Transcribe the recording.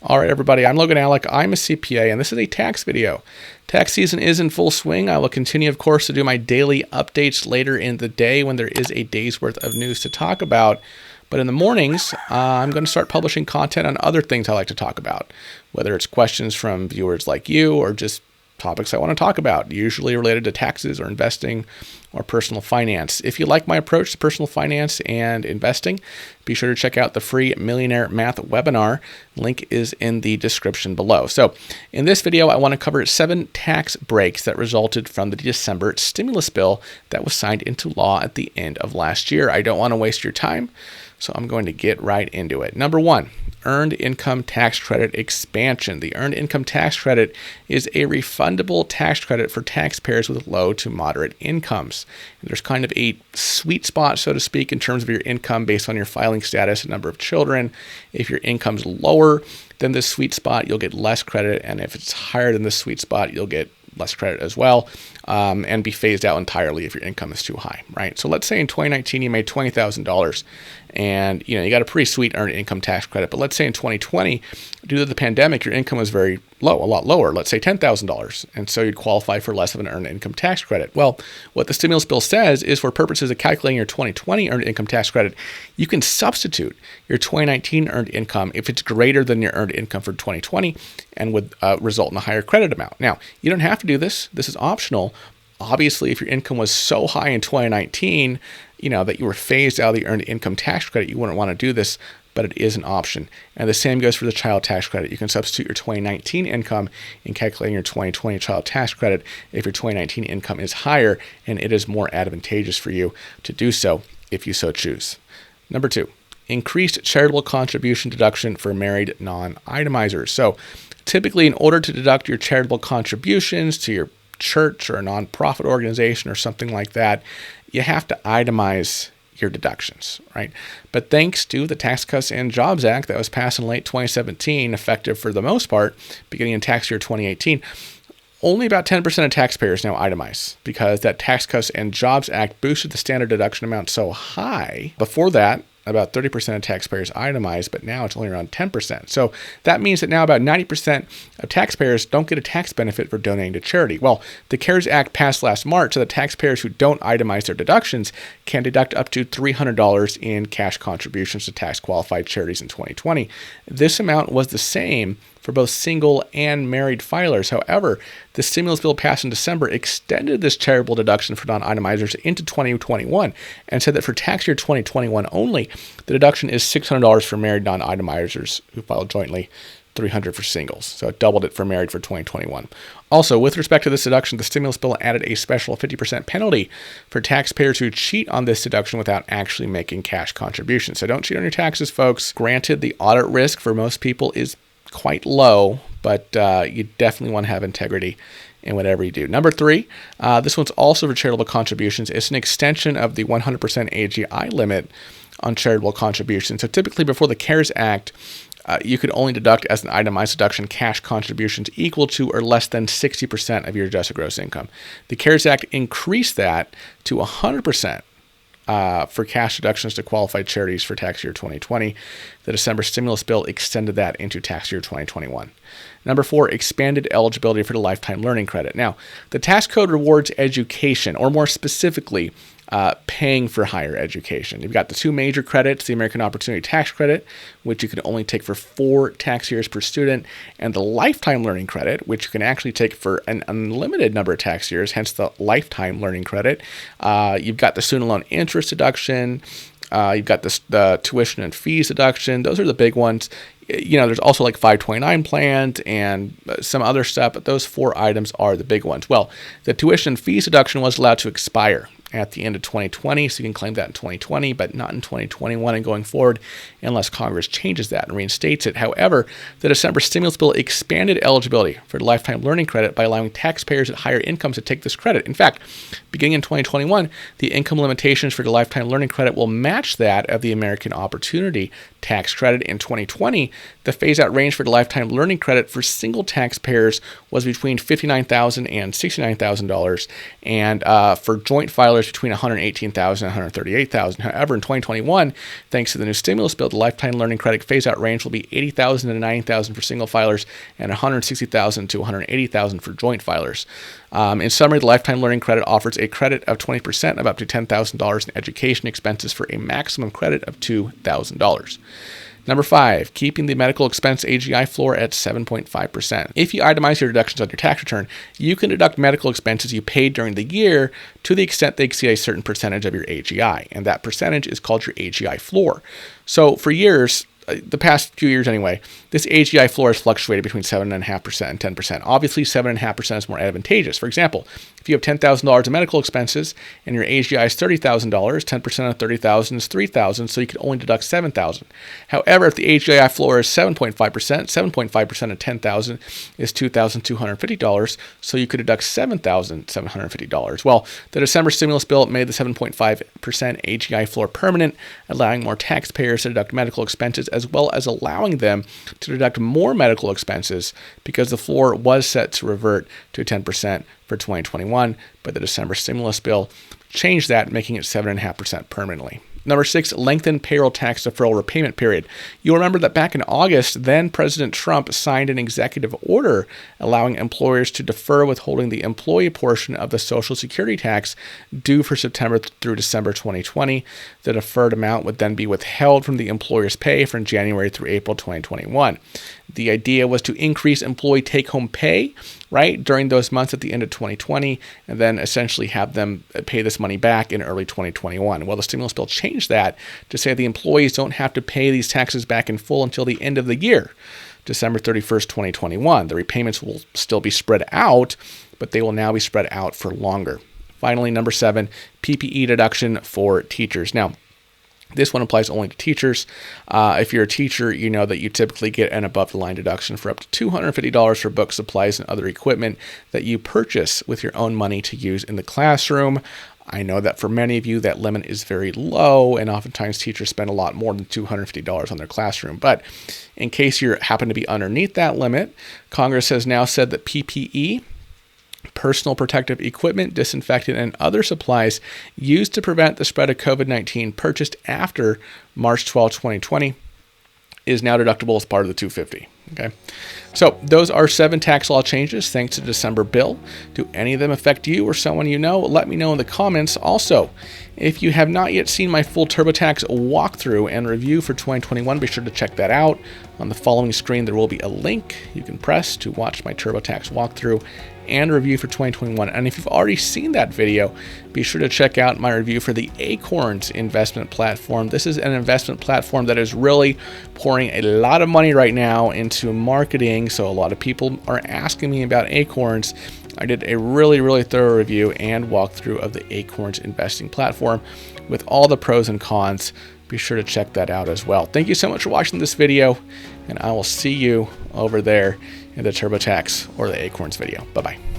All right, everybody, I'm Logan Alec. I'm a CPA, and this is a tax video. Tax season is in full swing. I will continue, of course, to do my daily updates later in the day when there is a day's worth of news to talk about. But in the mornings, I'm going to start publishing content on other things I like to talk about, whether it's questions from viewers like you or just topics I want to talk about, usually related to taxes or investing or personal finance. If you like my approach to personal finance and investing, be sure to check out the free Millionaire Math webinar. Link is in the description below. So in this video, I want to cover 7 tax breaks that resulted from the December stimulus bill that was signed into law at the end of last year. I don't want to waste your time, so I'm going to get right into it. Number 1, Earned Income Tax Credit expansion. The Earned Income Tax Credit is a refundable tax credit for taxpayers with low to moderate incomes. And there's kind of a sweet spot, so to speak, in terms of your income based on your filing status and number of children. If your income's lower than this sweet spot, you'll get less credit. And if it's higher than this sweet spot, you'll get less credit as well, and be phased out entirely if your income is too high, right? So let's say in 2019 you made $20,000 and you got a pretty sweet earned income tax credit. But let's say in 2020, due to the pandemic, your income was very low, a lot lower, let's say $10,000. And so you'd qualify for less of an earned income tax credit. Well, what the stimulus bill says is for purposes of calculating your 2020 earned income tax credit, you can substitute your 2019 earned income if it's greater than your earned income for 2020 and would result in a higher credit amount. Now, you don't have to do this. This is optional. Obviously, if your income was so high in 2019, that you were phased out of the earned income tax credit, you wouldn't want to do this, but it is an option. And the same goes for the child tax credit. You can substitute your 2019 income in calculating your 2020 child tax credit if your 2019 income is higher, and it is more advantageous for you to do so if you so choose. Number 2, increased charitable contribution deduction for married non-itemizers. So typically, in order to deduct your charitable contributions to your church or a nonprofit organization or something like that, you have to itemize your deductions, right? But thanks to the Tax Cuts and Jobs Act that was passed in late 2017, effective for the most part, beginning in tax year 2018, only about 10% of taxpayers now itemize because that Tax Cuts and Jobs Act boosted the standard deduction amount so high. Before that, about 30% of taxpayers itemize, but now it's only around 10%. So that means that now about 90% of taxpayers don't get a tax benefit for donating to charity. Well, the CARES Act passed last March, so that taxpayers who don't itemize their deductions can deduct up to $300 in cash contributions to tax-qualified charities in 2020. This amount was the same for both single and married filers. However, the stimulus bill passed in December extended this charitable deduction for non-itemizers into 2021 and said that for tax year 2021 only, the deduction is $600 for married non-itemizers who filed jointly, $300 for singles. So it doubled it for married for 2021. Also, with respect to this deduction, the stimulus bill added a special 50% penalty for taxpayers who cheat on this deduction without actually making cash contributions. So don't cheat on your taxes, folks. Granted, the audit risk for most people is quite low, but you definitely want to have integrity in whatever you do. Number 3, this one's also for charitable contributions. It's an extension of the 100% AGI limit on charitable contributions. So typically before the CARES Act, you could only deduct as an itemized deduction cash contributions equal to or less than 60% of your adjusted gross income. The CARES Act increased that to 100%. For cash deductions to qualified charities for tax year 2020. The December stimulus bill extended that into tax year 2021. Number 4, expanded eligibility for the lifetime learning credit. Now, the tax code rewards education, or more specifically, paying for higher education. You've got the 2 major credits, the American Opportunity Tax Credit, which you can only take for 4 tax years per student, and the Lifetime Learning Credit, which you can actually take for an unlimited number of tax years, hence the Lifetime Learning Credit. You've got the student loan interest deduction. You've got the tuition and fees deduction. Those are the big ones. There's also like 529 plans and some other stuff, but those 4 items are the big ones. Well, the tuition and fees deduction was allowed to expire at the end of 2020, so you can claim that in 2020, but not in 2021 and going forward unless Congress changes that and reinstates it. However, the December stimulus bill expanded eligibility for the lifetime learning credit by allowing taxpayers at higher incomes to take this credit. In fact, beginning in 2021, the income limitations for the lifetime learning credit will match that of the American Opportunity Tax Credit. In 2020, the phase-out range for the lifetime learning credit for single taxpayers was between $59,000 and $69,000, and for joint filers filers between $118,000 and $138,000. However, in 2021, thanks to the new stimulus bill, the lifetime learning credit phase-out range will be $80,000 to $90,000 for single filers and $160,000 to $180,000 for joint filers. In summary, the lifetime learning credit offers a credit of 20% of up to $10,000 in education expenses for a maximum credit of $2,000. Number 5, keeping the medical expense AGI floor at 7.5%. If you itemize your deductions on your tax return, you can deduct medical expenses you paid during the year to the extent they exceed a certain percentage of your AGI, and that percentage is called your AGI floor. So for years, the past few years anyway, this AGI floor has fluctuated between 7.5% and 10%. Obviously, 7.5% is more advantageous. For example, if you have $10,000 in medical expenses and your AGI is $30,000, 10% of $30,000 is $3,000, so you can only deduct $7,000. However, if the AGI floor is 7.5%, 7.5% of $10,000 is $2,250, so you could deduct $7,750. Well, the December stimulus bill made the 7.5% AGI floor permanent, allowing more taxpayers to deduct medical expenses as well as allowing them to deduct more medical expenses because the floor was set to revert to 10% for 2021, but the December stimulus bill changed that, making it 7.5% permanently. Number 6, lengthen payroll tax deferral repayment period. You'll remember that back in August, then President Trump signed an executive order allowing employers to defer withholding the employee portion of the Social Security tax due for September through December 2020. The deferred amount would then be withheld from the employer's pay from January through April 2021. The idea was to increase employee take-home pay, right, during those months at the end of 2020, and then essentially have them pay this money back in early 2021. Well, the stimulus bill changed that to say the employees don't have to pay these taxes back in full until the end of the year, December 31st, 2021. The repayments will still be spread out, but they will now be spread out for longer. Finally, number 7, PPE deduction for teachers. Now, this one applies only to teachers. If you're a teacher, you know that you typically get an above-the-line deduction for up to $250 for books, supplies, and other equipment that you purchase with your own money to use in the classroom. I know that for many of you, that limit is very low, and oftentimes teachers spend a lot more than $250 on their classroom. But in case you happen to be underneath that limit, Congress has now said that PPE, personal protective equipment, disinfectant, and other supplies used to prevent the spread of COVID-19 purchased after March 12, 2020 is now deductible as part of the $250. Okay, so those are 7 tax law changes thanks to the December bill. Do any of them affect you or someone you know? Let me know in the comments. Also, if you have not yet seen my full TurboTax walkthrough and review for 2021, be sure to check that out. On the following screen, there will be a link you can press to watch my TurboTax walkthrough and review for 2021. And if you've already seen that video, be sure to check out my review for the Acorns investment platform. This is an investment platform that is really pouring a lot of money right now into marketing. So a lot of people are asking me about Acorns. I did a really thorough review and walkthrough of the Acorns investing platform with all the pros and cons. Be sure to check that out as well. Thank you so much for watching this video, and I will see you over there in the TurboTax or the Acorns video. Bye-bye.